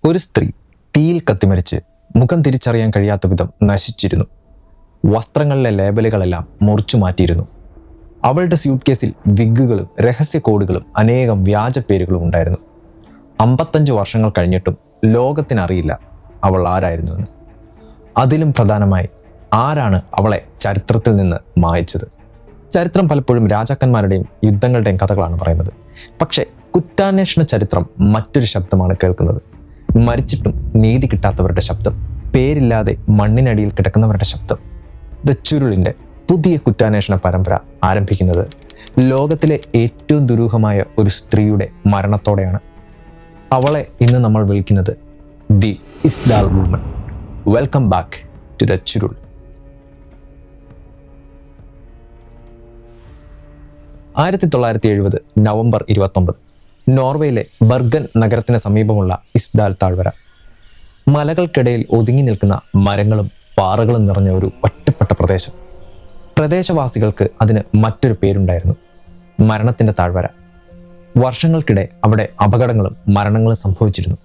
ഒരു സ്ത്രീ തീയിൽ കത്തിമരിച്ച് മുഖം തിരിച്ചറിയാൻ കഴിയാത്ത വിധം നശിച്ചിരുന്നു. വസ്ത്രങ്ങളിലെ ലേബലുകളെല്ലാം മുറിച്ചു മാറ്റിയിരുന്നു. അവളുടെ സ്യൂട്ട് കേസിൽ വിഗുകളും രഹസ്യ കോഡുകളും അനേകം വ്യാജ പേരുകളും ഉണ്ടായിരുന്നു. 55 വർഷങ്ങൾ കഴിഞ്ഞിട്ടും ലോകത്തിനറിയില്ല അവൾ ആരായിരുന്നുവെന്ന്. അതിലും പ്രധാനമായി ആരാണ് അവളെ ചരിത്രത്തിൽ നിന്ന് മായ്ച്ചത്. ചരിത്രം പലപ്പോഴും രാജാക്കന്മാരുടെയും യുദ്ധങ്ങളുടെയും കഥകളാണ് പറയുന്നത്. പക്ഷേ കുറ്റാന്വേഷണ ചരിത്രം മറ്റൊരു ശബ്ദമാണ് കേൾക്കുന്നത്. മരിച്ചിട്ടും നീതി കിട്ടാത്തവരുടെ ശബ്ദം, പേരില്ലാതെ മണ്ണിനടിയിൽ കിടക്കുന്നവരുടെ ശബ്ദം. ദ ചുരുളിൻ്റെ പുതിയ കുറ്റാന്വേഷണ പരമ്പര ആരംഭിക്കുന്നത് ലോകത്തിലെ ഏറ്റവും ദുരൂഹമായ ഒരു സ്ത്രീയുടെ മരണത്തോടെയാണ്. അവളെ ഇന്ന് നമ്മൾ വിളിക്കുന്നത് the Isdal woman. Welcome back to the ചുരുൾ. 1970 നവംബർ 29 നോർവേയിലെ ബർഗൻ നഗരത്തിന് സമീപമുള്ള ഇസ്ഡാൽ താഴ്വര. മലകൾക്കിടയിൽ ഒതുങ്ങി നിൽക്കുന്ന മരങ്ങളും പാറകളും നിറഞ്ഞ ഒരു ഒറ്റപ്പെട്ട പ്രദേശം. പ്രദേശവാസികൾക്ക് അതിന് മറ്റൊരു പേരുണ്ടായിരുന്നു, മരണത്തിൻ്റെ താഴ്വര. വർഷങ്ങൾക്കിടെ അവിടെ അപകടങ്ങളും മരണങ്ങളും സംഭവിച്ചിരുന്നു.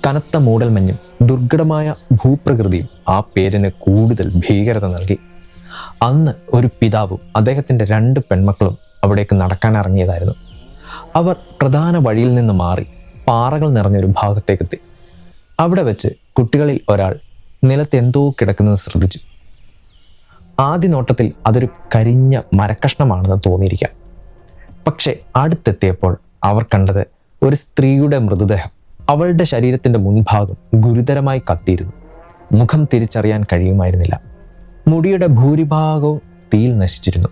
കനത്ത മൂടൽമഞ്ഞും ദുർഘടമായ ഭൂപ്രകൃതിയും ആ പേരിന് കൂടുതൽ ഭീകരത നൽകി. അന്ന് ഒരു പിതാവും അദ്ദേഹത്തിൻ്റെ 2 പെൺമക്കളും അവിടേക്ക് നടക്കാനിറങ്ങിയതായിരുന്നു. അവർ പ്രധാന വഴിയിൽ നിന്ന് മാറി പാറകൾ നിറഞ്ഞൊരു ഭാഗത്തേക്കെത്തി. അവിടെ വെച്ച് കുട്ടികളിൽ ഒരാൾ നിലത്ത് എന്തോ കിടക്കുന്നത് ശ്രദ്ധിച്ചു. ആദ്യ നോട്ടത്തിൽ അതൊരു കരിഞ്ഞ മരക്കഷ്ണമാണെന്ന് തോന്നിയിരിക്കാം. പക്ഷെ അടുത്തെത്തിയപ്പോൾ അവർ കണ്ടത് ഒരു സ്ത്രീയുടെ മൃതദേഹം. അവളുടെ ശരീരത്തിൻ്റെ മുൻഭാഗം ഗുരുതരമായി കത്തിയിരുന്നു. മുഖം തിരിച്ചറിയാൻ കഴിയുമായിരുന്നില്ല. മുടിയുടെ ഭൂരിഭാഗവും തീയിൽ നശിച്ചിരുന്നു.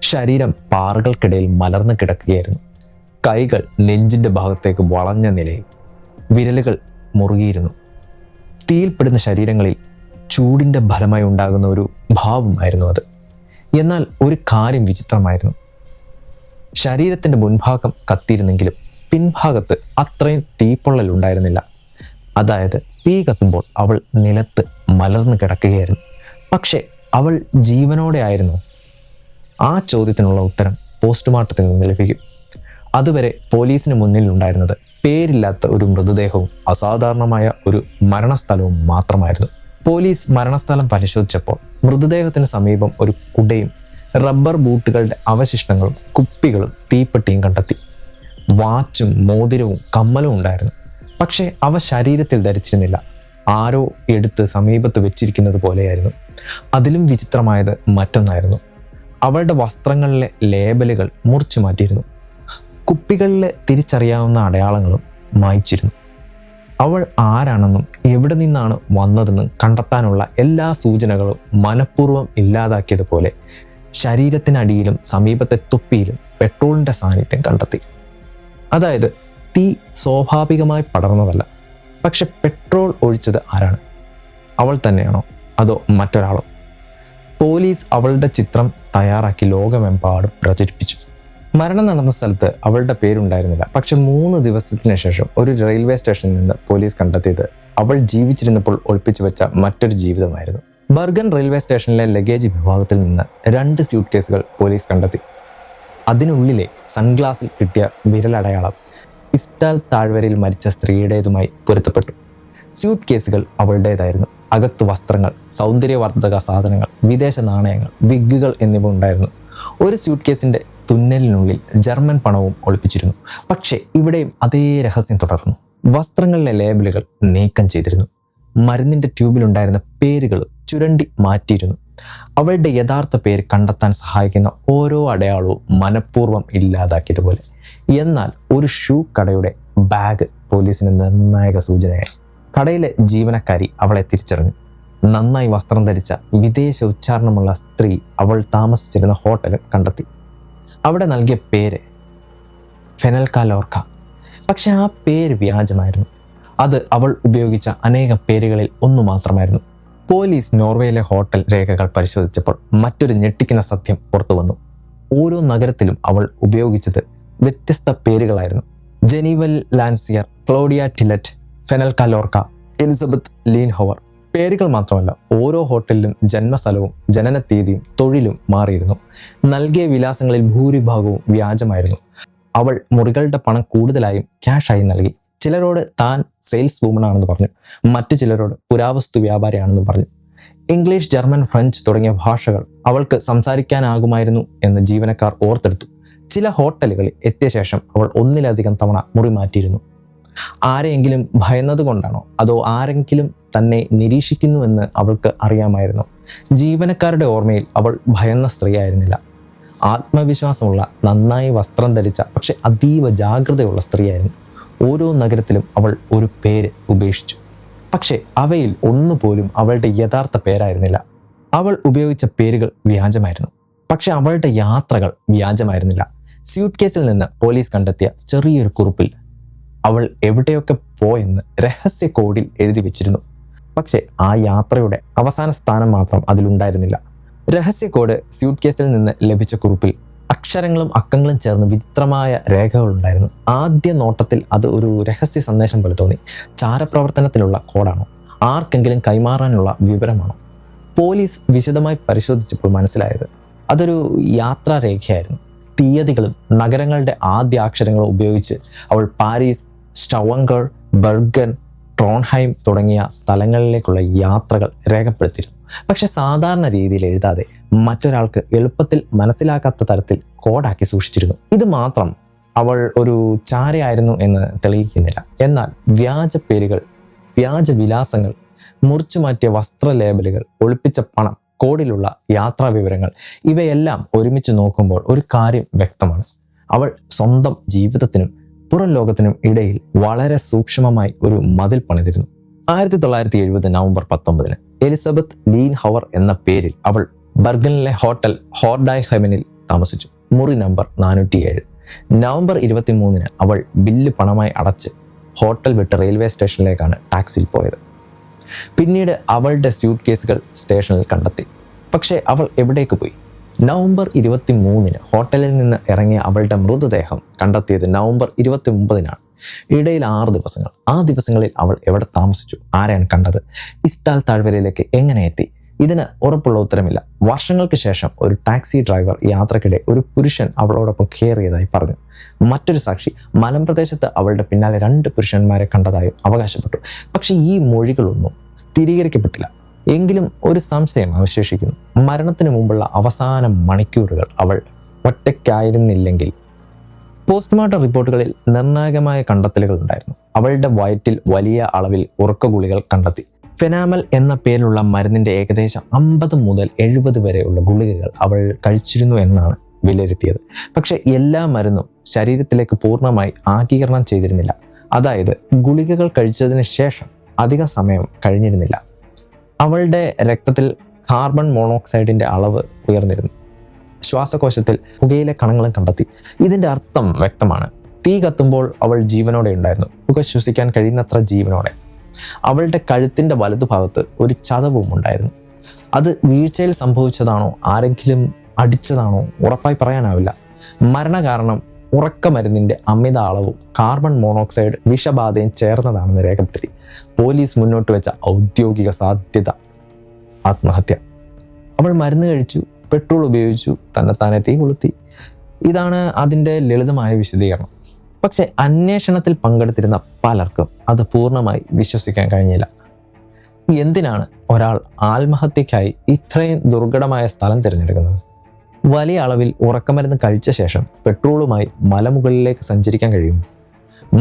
ശരീരം പാറകൾക്കിടയിൽ മലർന്നു കിടക്കുകയായിരുന്നു. കൈകൾ നെഞ്ചിൻ്റെ ഭാഗത്തേക്ക് വളഞ്ഞ നിലയിൽ, വിരലുകൾ മുറുകിയിരുന്നു. തീയിൽപ്പെടുന്ന ശരീരങ്ങളിൽ ചൂടിൻ്റെ ഫലമായി ഉണ്ടാകുന്ന ഒരു ഭാവമായിരുന്നു അത്. എന്നാൽ ഒരു കാര്യം വിചിത്രമായിരുന്നു. ശരീരത്തിൻ്റെ മുൻഭാഗം കത്തിയിരുന്നെങ്കിലും പിൻഭാഗത്ത് അത്രയും തീപ്പൊള്ളൽ ഉണ്ടായിരുന്നില്ല. അതായത് തീ കത്തുമ്പോൾ അവൾ നിലത്ത് മലർന്നു കിടക്കുകയായിരുന്നു. പക്ഷേ അവൾ ജീവനോടെ ആയിരുന്നു? ആ ചോദ്യത്തിനുള്ള ഉത്തരം പോസ്റ്റ്മോർട്ടത്തിൽ നിന്ന് ലഭിക്കും. അതുവരെ പോലീസിന് മുന്നിൽ ഉണ്ടായിരുന്നത് പേരില്ലാത്ത ഒരു മൃതദേഹവും അസാധാരണമായ ഒരു മരണസ്ഥലവും മാത്രമായിരുന്നു. പോലീസ് മരണസ്ഥലം പരിശോധിച്ചപ്പോൾ മൃതദേഹത്തിന് സമീപം ഒരു കുടയും റബ്ബർ ബൂട്ടുകളുടെ അവശിഷ്ടങ്ങളും കുപ്പികളും തീപ്പെട്ടിയും കണ്ടെത്തി. വാച്ചും മോതിരവും കമ്മലും ഉണ്ടായിരുന്നു. പക്ഷേ അവ ശരീരത്തിൽ ധരിച്ചിരുന്നില്ല. ആരോ എടുത്ത് സമീപത്ത് വെച്ചിരിക്കുന്നത് പോലെയായിരുന്നു. അതിലും വിചിത്രമായത് മറ്റൊന്നായിരുന്നു. അവളുടെ വസ്ത്രങ്ങളിലെ ലേബലുകൾ മുറിച്ചു മാറ്റിയിരുന്നു. കുപ്പികളിലെ തിരിച്ചറിയാവുന്ന അടയാളങ്ങളും മായ്ച്ചിരുന്നു. അവൾ ആരാണെന്നും എവിടെ നിന്നാണ് വന്നതെന്നും കണ്ടെത്താനുള്ള എല്ലാ സൂചനകളും മനഃപൂർവ്വം ഇല്ലാതാക്കിയതുപോലെ ശരീരത്തിനടിയിലും സമീപത്തെ തൊപ്പിയിലും പെട്രോളിൻ്റെ സാന്നിധ്യം കണ്ടെത്തി. അതായത് തീ സ്വാഭാവികമായി പടർന്നതല്ല. പക്ഷെ പെട്രോൾ ഒഴിച്ചത് ആരാണ്? അവൾ തന്നെയാണോ അതോ മറ്റൊരാളോ? പോലീസ് അവളുടെ ചിത്രം തയ്യാറാക്കി ലോകമെമ്പാടും പ്രചരിപ്പിച്ചു. മരണം നടന്ന സ്ഥലത്ത് അവളുടെ പേരുണ്ടായിരുന്നില്ല. പക്ഷെ 3 ദിവസത്തിന് ശേഷം ഒരു റെയിൽവേ സ്റ്റേഷനിൽ നിന്ന് പോലീസ് കണ്ടെത്തിയത് അവൾ ജീവിച്ചിരുന്നപ്പോൾ ഒളിപ്പിച്ചു വെച്ച മറ്റൊരു ജീവിതമായിരുന്നു. ബർഗൻ റെയിൽവേ സ്റ്റേഷനിലെ ലഗേജ് വിഭാഗത്തിൽ നിന്ന് 2 സ്യൂട്ട് കേസുകൾ പോലീസ് കണ്ടെത്തി. അതിനുള്ളിലെ സൺഗ്ലാസിൽ കിട്ടിയ വിരലടയാളം ഇസ്ഡാൽ താഴ്വരയിൽ മരിച്ച സ്ത്രീയുടേതുമായി പൊരുത്തപ്പെട്ടു. സ്യൂട്ട് കേസുകൾ അവളുടേതായിരുന്നു. അകത്ത് വസ്ത്രങ്ങൾ, സൗന്ദര്യവർദ്ധക സാധനങ്ങൾ, വിദേശ നാണയങ്ങൾ, വിഗുകൾ എന്നിവ ഉണ്ടായിരുന്നു. ഒരു സ്യൂട്ട് കേസിൻ്റെ തുന്നലിനുള്ളിൽ ജർമ്മൻ പണവും ഒളിപ്പിച്ചിരുന്നു. പക്ഷേ ഇവിടെയും അതേ രഹസ്യം തുടർന്നു. വസ്ത്രങ്ങളിലെ ലേബലുകൾ നീക്കം ചെയ്തിരുന്നു. മരുന്നിൻ്റെ ട്യൂബിലുണ്ടായിരുന്ന പേരുകൾ ചുരണ്ടി മാറ്റിയിരുന്നു. അവളുടെ യഥാർത്ഥ പേര് കണ്ടെത്താൻ സഹായിക്കുന്ന ഓരോ അടയാളവും മനഃപൂർവ്വം ഇല്ലാതാക്കിയതുപോലെ. എന്നാൽ ഒരു ഷൂ കടയുടെ ബാഗ് പോലീസിന് നിർണായക സൂചനയായി. കടയിലെ ജീവനക്കാരി അവളെ തിരിച്ചറിഞ്ഞു. നന്നായി വസ്ത്രം ധരിച്ച വിദേശ ഉച്ചാരണമുള്ള സ്ത്രീ അവൾ താമസിച്ചിരുന്ന ഹോട്ടലും കണ്ടെത്തി. അവിടെ നൽകിയ പേര് ഫെനൽകാലോർക്ക. പക്ഷെ ആ പേര് വ്യാജമായിരുന്നു. അത് അവൾ ഉപയോഗിച്ച അനേകം പേരുകളിൽ ഒന്നു മാത്രമായിരുന്നു. പോലീസ് നോർവേയിലെ ഹോട്ടൽ രേഖകൾ പരിശോധിച്ചപ്പോൾ മറ്റൊരു ഞെട്ടിക്കുന്ന സത്യം പുറത്തു വന്നു. ഓരോ നഗരത്തിലും അവൾ ഉപയോഗിച്ചത് വ്യത്യസ്ത പേരുകളായിരുന്നു. ജെനീവൽ ലാൻസിയർ, ക്ലോഡിയ ടിലറ്റ്, ഫെനൽകാലോർക്ക, എലിസബത്ത് ലീൻഹോവർ. പേരുകൾ മാത്രമല്ല, ഓരോ ഹോട്ടലിലും ജന്മസ്ഥലവും ജനനത്തീയതിയും തൊഴിലും മാറിയിരുന്നു. നൽകിയ വിലാസങ്ങളിൽ ഭൂരിഭാഗവും വ്യാജമായിരുന്നു. അവൾ മുറികളുടെ പണം കൂടുതലായും ക്യാഷായി നൽകി. ചിലരോട് താൻ സെയിൽസ് വുമൺ ആണെന്ന് പറഞ്ഞു, മറ്റു ചിലരോട് പുരാവസ്തു വ്യാപാരിയാണെന്ന് പറഞ്ഞു. ഇംഗ്ലീഷ്, ജർമ്മൻ, ഫ്രഞ്ച് തുടങ്ങിയ ഭാഷകൾ അവൾക്ക് സംസാരിക്കാനാകുമായിരുന്നു എന്ന് ജീവനക്കാർ ഓർത്തെടുത്തു. ചില ഹോട്ടലുകളിൽ എത്തിയ ശേഷം അവൾ ഒന്നിലധികം തവണ മുറി മാറ്റിയിരുന്നു. ആരെയെങ്കിലും ഭയന്നത് കൊണ്ടാണോ അതോ ആരെങ്കിലും തന്നെ നിരീക്ഷിക്കുന്നുവെന്ന് അവൾക്ക് അറിയാമായിരുന്നു. ജീവനക്കാരുടെ ഓർമ്മയിൽ അവൾ ഭയന്ന സ്ത്രീയായിരുന്നില്ല. ആത്മവിശ്വാസമുള്ള, നന്നായി വസ്ത്രം ധരിച്ച, പക്ഷെ അതീവ ജാഗ്രതയുള്ള സ്ത്രീയായിരുന്നു. ഓരോ നഗരത്തിലും അവൾ ഒരു പേര് ഉപേക്ഷിച്ചു. പക്ഷേ അവയിൽ ഒന്നുപോലും അവളുടെ യഥാർത്ഥ പേരായിരുന്നില്ല. അവൾ ഉപയോഗിച്ച പേരുകൾ വ്യാജമായിരുന്നു. പക്ഷെ അവളുടെ യാത്രകൾ വ്യാജമായിരുന്നില്ല. സ്യൂട്ട് കേസിൽ നിന്ന് പോലീസ് കണ്ടെത്തിയ ചെറിയൊരു കുറിപ്പിൽ അവൾ എവിടെയൊക്കെ പോയെന്ന് രഹസ്യ കോഡിൽ എഴുതി വെച്ചിരുന്നു. പക്ഷേ ആ യാത്രയുടെ അവസാന സ്ഥാനം മാത്രം അതിലുണ്ടായിരുന്നില്ല. രഹസ്യ കോഡ് സ്യൂട്ട് കേസിൽ നിന്ന് ലഭിച്ച കുറിപ്പിൽ അക്ഷരങ്ങളും അക്കങ്ങളും ചേർന്ന് വിചിത്രമായ രേഖകളുണ്ടായിരുന്നു. ആദ്യ നോട്ടത്തിൽ അത് ഒരു രഹസ്യ സന്ദേശം പോലെ തോന്നി. ചാരപ്രവർത്തനത്തിനുള്ള കോഡാണോ, ആർക്കെങ്കിലും കൈമാറാനുള്ള വിവരമാണോ? പോലീസ് വിശദമായി പരിശോധിച്ചപ്പോൾ മനസ്സിലായത് അതൊരു യാത്രാരേഖയായിരുന്നു. തീയതികളും നഗരങ്ങളുടെ ആദ്യ അക്ഷരങ്ങളും ഉപയോഗിച്ച് അവൾ പാരീസ്, സ്റ്റവങ്കർ, ബർഗൻ, ട്രോൺഹൈം തുടങ്ങിയ സ്ഥലങ്ങളിലേക്കുള്ള യാത്രകൾ രേഖപ്പെടുത്തിയിരുന്നു. പക്ഷെ സാധാരണ രീതിയിൽ എഴുതാതെ മറ്റൊരാൾക്ക് എളുപ്പത്തിൽ മനസ്സിലാക്കാത്ത തരത്തിൽ കോഡാക്കി സൂക്ഷിച്ചിരുന്നു. ഇത് മാത്രം അവൾ ഒരു ചാരയായിരുന്നു എന്ന് തെളിയിക്കുന്നില്ല. എന്നാൽ വ്യാജ പേരുകൾ, വ്യാജ വിലാസങ്ങൾ, മുറിച്ചു മാറ്റിയ വസ്ത്ര ലേബലുകൾ, ഒളിപ്പിച്ച പണം, കോഡിലുള്ള യാത്രാ വിവരങ്ങൾ, ഇവയെല്ലാം ഒരുമിച്ച് നോക്കുമ്പോൾ ഒരു കാര്യം വ്യക്തമാണ്. അവൾ സ്വന്തം ജീവിതത്തിനും പുറം ലോകത്തിനും ഇടയിൽ വളരെ സൂക്ഷ്മമായി ഒരു മതിൽ പണിതിരുന്നു. 1970 നവംബർ 19 എലിസബത്ത് ലീൻ ഹവർ എന്ന പേരിൽ അവൾ ബർഗനിലെ ഹോട്ടൽ ഹോർഡൈഹെമനിൽ താമസിച്ചു. മുറി നമ്പർ 407. നവംബർ 23 അവൾ ബില്ല് പണമായി അടച്ച് ഹോട്ടൽ വിട്ട് റെയിൽവേ സ്റ്റേഷനിലേക്കാണ് ടാക്സിയിൽ പോയത്. പിന്നീട് അവളുടെ സ്യൂട്ട് കേസുകൾ സ്റ്റേഷനിൽ കണ്ടെത്തി. പക്ഷേ അവൾ എവിടേക്ക് പോയി? നവംബർ 23 ഹോട്ടലിൽ നിന്ന് ഇറങ്ങിയ അവളുടെ മൃതദേഹം കണ്ടെത്തിയത് നവംബർ 29 ഇടയിൽ 6 ദിവസങ്ങൾ. ആ ദിവസങ്ങളിൽ അവൾ എവിടെ താമസിച്ചു? ആരെയാണ് കണ്ടത്? ഇസ്ഡാൽ താഴ്വരയിലേക്ക് എങ്ങനെ എത്തി? ഇതിന് ഉറപ്പുള്ള ഉത്തരമില്ല. വർഷങ്ങൾക്ക് ശേഷം ഒരു ടാക്സി ഡ്രൈവർ യാത്രക്കിടെ ഒരു പുരുഷൻ അവളോടൊപ്പം കയറിയതായി പറഞ്ഞു. മറ്റൊരു സാക്ഷി മലമ്പ്രദേശത്ത് അവളുടെ പിന്നാലെ 2 പുരുഷന്മാരെ കണ്ടതായും അവകാശപ്പെട്ടു. പക്ഷെ ഈ മൊഴികളൊന്നും സ്ഥിരീകരിക്കപ്പെട്ടില്ല. എങ്കിലും ഒരു സംശയം അവശേഷിക്കുന്നു. മരണത്തിന് മുമ്പുള്ള അവസാന മണിക്കൂറുകൾ അവൾ ഒറ്റയ്ക്കായിരുന്നില്ലെങ്കിൽ? പോസ്റ്റ്മോർട്ടം റിപ്പോർട്ടുകളിൽ നിർണായകമായ കണ്ടെത്തലുകൾ ഉണ്ടായിരുന്നു. അവളുടെ വയറ്റിൽ വലിയ അളവിൽ ഉറക്ക ഗുളികൾ കണ്ടെത്തി. ഫെനാമൽ എന്ന പേരിലുള്ള മരുന്നിന്റെ ഏകദേശം 50 മുതൽ 70 വരെയുള്ള ഗുളികകൾ അവൾ കഴിച്ചിരുന്നു എന്നാണ് വിലയിരുത്തിയത്. പക്ഷെ എല്ലാ മരുന്നും ശരീരത്തിലേക്ക് പൂർണ്ണമായി ആഗീകരണം ചെയ്തിരുന്നില്ല. അതായത് ഗുളികകൾ കഴിച്ചതിന് ശേഷം അധിക സമയം കഴിഞ്ഞിരുന്നില്ല. അവളുടെ രക്തത്തിൽ കാർബൺ മോണോക്സൈഡിന്റെ അളവ് ഉയർന്നിരുന്നു. ശ്വാസകോശത്തിൽ പുകയിലെ കണങ്ങളും കണ്ടെത്തി. ഇതിന്റെ അർത്ഥം വ്യക്തമാണ്. തീ കത്തുമ്പോൾ അവൾ ജീവനോടെ ഉണ്ടായിരുന്നു, പുക ശ്വസിക്കാൻ കഴിയുന്നത്ര ജീവനോടെ. അവളുടെ കഴുത്തിന്റെ വലതുഭാഗത്ത് ഒരു ചതവും ഉണ്ടായിരുന്നു. അത് വീഴ്ചയിൽ സംഭവിച്ചതാണോ ആരെങ്കിലും അടിച്ചതാണോ ഉറപ്പായി പറയാനാവില്ല. മരണകാരണം ഉറക്കമരുന്നിന്റെ അമിത അളവും കാർബൺ മോണോക്സൈഡ് വിഷബാധയും ചേർന്നതാണെന്ന് രേഖപ്പെടുത്തി. പോലീസ് മുന്നോട്ട് വെച്ച ഔദ്യോഗിക സാധ്യത ആത്മഹത്യ. അവൾ മരുന്ന് കഴിച്ചു, പെട്രോൾ ഉപയോഗിച്ചു, തന്നെത്താനെ തീ കൊളുത്തി. ഇതാണ് അതിൻ്റെ ലളിതമായ വിശദീകരണം. പക്ഷെ അന്വേഷണത്തിൽ പങ്കെടുത്തിരുന്ന പലർക്കും അത് പൂർണ്ണമായി വിശ്വസിക്കാൻ കഴിഞ്ഞില്ല. എന്തിനാണ് ഒരാൾ ആത്മഹത്യക്കായി ഇത്രയും ദുർഘടമായ സ്ഥലം തിരഞ്ഞെടുക്കുന്നത്? വലിയ അളവിൽ ഉറക്കമരുന്ന് കഴിച്ച ശേഷം പെട്രോളുമായി മലമുകളിലേക്ക് സഞ്ചരിക്കാൻ കഴിയും.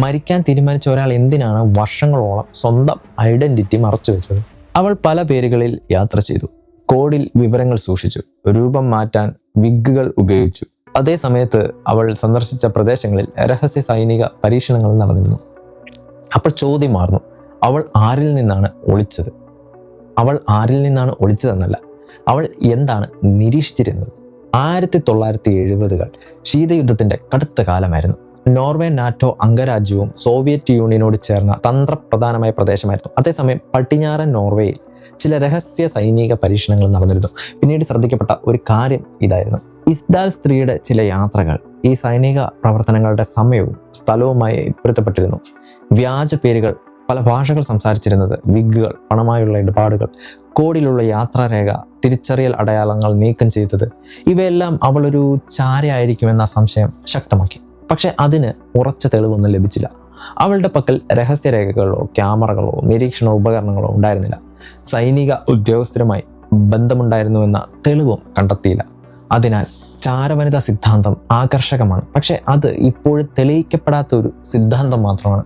മരിക്കാൻ തീരുമാനിച്ച ഒരാൾ എന്തിനാണ് വർഷങ്ങളോളം സ്വന്തം ഐഡന്റിറ്റി മറച്ചു വെച്ചത്? അവൾ പല പേരുകളിൽ യാത്ര ചെയ്തു, കോഡിൽ വിവരങ്ങൾ സൂക്ഷിച്ചു, രൂപം മാറ്റാൻ വിഗുകൾ ഉപയോഗിച്ചു. അതേ സമയത്ത് അവൾ സന്ദർശിച്ച പ്രദേശങ്ങളിൽ രഹസ്യ സൈനിക പരീക്ഷണങ്ങൾ നടന്നിരുന്നു. അപ്പോൾ ചോദ്യം മാറുന്നു, അവൾ ആരിൽ നിന്നാണ് ഒളിച്ചത്? അവൾ ആരിൽ നിന്നാണ് ഒളിച്ചതെന്നല്ല, അവൾ എന്താണ് നിരീക്ഷിച്ചിരുന്നത്? 1970-കൾ ശീതയുദ്ധത്തിന്റെ കടുത്ത കാലമായിരുന്നു. നോർവേ നാറ്റോ അംഗരാജ്യവും സോവിയറ്റ് യൂണിയനോട് ചേർന്ന തന്ത്രപ്രധാനമായ പ്രദേശമായിരുന്നു. അതേസമയം പടിഞ്ഞാറൻ നോർവേയിൽ ചില രഹസ്യ സൈനിക പരീക്ഷണങ്ങൾ നടന്നിരുന്നു. പിന്നീട് ശ്രദ്ധിക്കപ്പെട്ട ഒരു കാര്യം ഇതായിരുന്നു: ഇസ്ഡാൽ സ്ത്രീയുടെ ചില യാത്രകൾ ഈ സൈനിക പ്രവർത്തനങ്ങളുടെ സമയവും സ്ഥലവുമായി പൊരുത്തപ്പെട്ടിരുന്നു. വ്യാജ പേരുകൾ, പല ഭാഷകൾ സംസാരിച്ചിരുന്നത്, വിഗുകൾ, പണമായുള്ള ഇടപാടുകൾ, കോഡിലുള്ള യാത്രാരേഖ, തിരിച്ചറിയൽ അടയാളങ്ങൾ നീക്കം ചെയ്തത്, ഇവയെല്ലാം അവളൊരു ചാരയായിരിക്കുമെന്ന സംശയം ശക്തമാക്കി. പക്ഷെ അതിന് ഉറച്ച തെളിവൊന്നും ലഭിച്ചില്ല. അവളുടെ പക്കൽ രഹസ്യരേഖകളോ ക്യാമറകളോ നിരീക്ഷണ ഉപകരണങ്ങളോ ഉണ്ടായിരുന്നില്ല. സൈനിക ഉദ്യോഗസ്ഥരുമായി ബന്ധമുണ്ടായിരുന്നുവെന്ന തെളിവും കണ്ടെത്തിയില്ല. അതിനാൽ ചാരവനിത സിദ്ധാന്തം ആകർഷകമാണ്, പക്ഷെ അത് ഇപ്പോഴും തെളിയിക്കപ്പെടാത്ത ഒരു സിദ്ധാന്തം മാത്രമാണ്.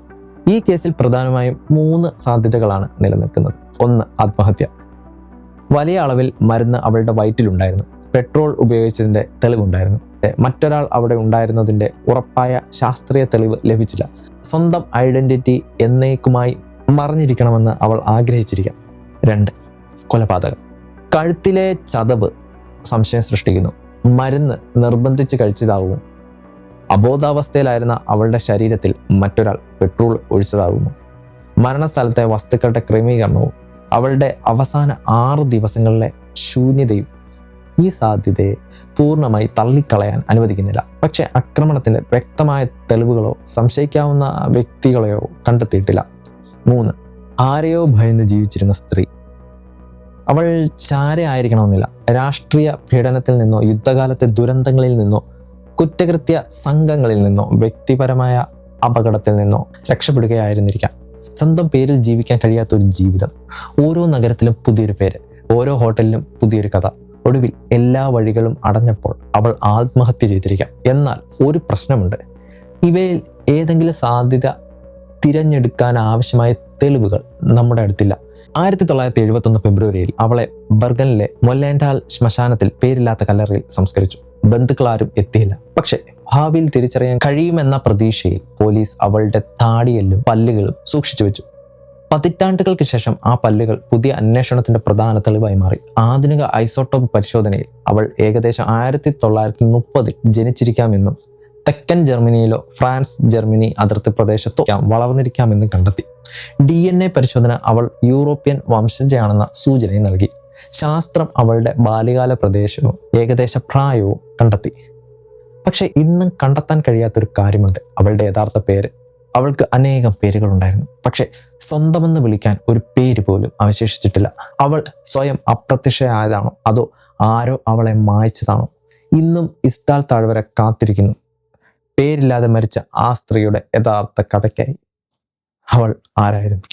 ഈ കേസിൽ പ്രധാനമായും 3 സാധ്യതകളാണ് നിലനിൽക്കുന്നത്. 1. ആത്മഹത്യ. വലിയ അളവിൽ മരുന്ന് അവളുടെ വയറ്റിലുണ്ടായിരുന്നു. പെട്രോൾ ഉപയോഗിച്ചതിന്റെ തെളിവുണ്ടായിരുന്നു. മറ്റൊരാൾ അവിടെ ഉണ്ടായിരുന്നതിന്റെ ഉറപ്പായ ശാസ്ത്രീയ തെളിവ് ലഭിച്ചില്ല. സ്വന്തം ഐഡന്റിറ്റി എന്നേക്കുമായി മറഞ്ഞിരിക്കണമെന്ന് അവൾ ആഗ്രഹിച്ചിരിക്കാം. 2. കൊലപാതകം. കഴുത്തിലെ ചതവ് സംശയം സൃഷ്ടിക്കുന്നു. മരുന്ന് നിർബന്ധിച്ച് കഴിച്ചതാകുമോ? അബോധാവസ്ഥയിലായിരുന്ന അവളുടെ ശരീരത്തിൽ മറ്റൊരാൾ പെട്രോൾ ഒഴിച്ചതാകുമോ? മരണസ്ഥലത്തെ വസ്തുക്കളുടെ ക്രമീകരണവും അവളുടെ അവസാന 6 ദിവസങ്ങളിലെ ശൂന്യതയും ഈ സാധ്യതയെ പൂർണ്ണമായി തള്ളിക്കളയാൻ അനുവദിക്കുന്നില്ല. പക്ഷെ ആക്രമണത്തിന്റെ വ്യക്തമായ തെളിവുകളോ സംശയിക്കാവുന്ന വ്യക്തികളെയോ കണ്ടെത്തിയിട്ടില്ല. 3. ആരെയോ ഭയന്ന് ജീവിച്ചിരുന്ന സ്ത്രീ. അവൾ ചാരയായിരിക്കണമെന്നില്ല. രാഷ്ട്രീയ പീഡനത്തിൽ നിന്നോ യുദ്ധകാലത്തെ ദുരന്തങ്ങളിൽ നിന്നോ കുറ്റകൃത്യ സംഘങ്ങളിൽ നിന്നോ വ്യക്തിപരമായ അപകടത്തിൽ നിന്നോ രക്ഷപ്പെടുകയായിരുന്നിരിക്കാം. സ്വന്തം പേരിൽ ജീവിക്കാൻ കഴിയാത്ത ഒരു ജീവിതം. ഓരോ നഗരത്തിലും പുതിയൊരു പേര്, ഓരോ ഹോട്ടലിലും പുതിയൊരു കഥ. ഒടുവിൽ എല്ലാ വഴികളും അടഞ്ഞപ്പോൾ അവൾ ആത്മഹത്യ ചെയ്തിരിക്കാം. എന്നാൽ ഒരു പ്രശ്നമുണ്ട്. ഇവയിൽ ഏതെങ്കിലും സാധ്യത തിരഞ്ഞെടുക്കാൻ ആവശ്യമായ തെളിവുകൾ നമ്മുടെ അടുത്തില്ല. 1971 ഫെബ്രുവരിയിൽ അവളെ ബർഗനിലെ മൊല്ലേൻഡാൽ ശ്മശാനത്തിൽ പേരില്ലാത്ത കല്ലറയിൽ സംസ്കരിച്ചു. ബന്ധുക്കളാരും എത്തിയില്ല. പക്ഷെ ഭാവിയിൽ തിരിച്ചറിയാൻ കഴിയുമെന്ന പ്രതീക്ഷയിൽ പോലീസ് അവളുടെ താടിയെല്ലും പല്ലുകളും സൂക്ഷിച്ചു വെച്ചു. പതിറ്റാണ്ടുകൾക്ക് ശേഷം ആ പല്ലുകൾ പുതിയ അന്വേഷണത്തിന്റെ പ്രധാന തെളിവായി മാറി. ആധുനിക ഐസോട്ടോപ്പ് പരിശോധനയിൽ അവൾ ഏകദേശം 1930 ജനിച്ചിരിക്കാമെന്നും തെക്കൻ ജർമ്മനിയിലോ ഫ്രാൻസ് ജർമ്മനി അതിർത്തി പ്രദേശത്തോ വളർന്നിരിക്കാമെന്നും കണ്ടെത്തി. DNA പരിശോധന അവൾ യൂറോപ്യൻ വംശജയാണെന്ന സൂചനയും നൽകി. ശാസ്ത്രം അവളുടെ ബാല്യകാല പ്രദേശവും ഏകദേശ പ്രായവും കണ്ടെത്തി. പക്ഷെ ഇന്നും കണ്ടെത്താൻ കഴിയാത്തൊരു കാര്യമുണ്ട്. അവളുടെ യഥാർത്ഥ പേര്. അവൾക്ക് അനേകം പേരുകളുണ്ടായിരുന്നു, പക്ഷെ സ്വന്തമെന്ന് വിളിക്കാൻ ഒരു പേര് പോലും അവശേഷിച്ചിട്ടില്ല. അവൾ സ്വയം അപ്രത്യക്ഷയായതാണോ അതോ ആരോ അവളെ മായ്ച്ചതാണോ? ഇന്നും ഇസ്ഡാൽ താഴ്വര കാത്തിരിക്കുന്നു പേരില്ലാതെ മരിച്ച ആ സ്ത്രീയുടെ യഥാർത്ഥ കഥയ്ക്കായി. അവൾ ആരായിരുന്നു?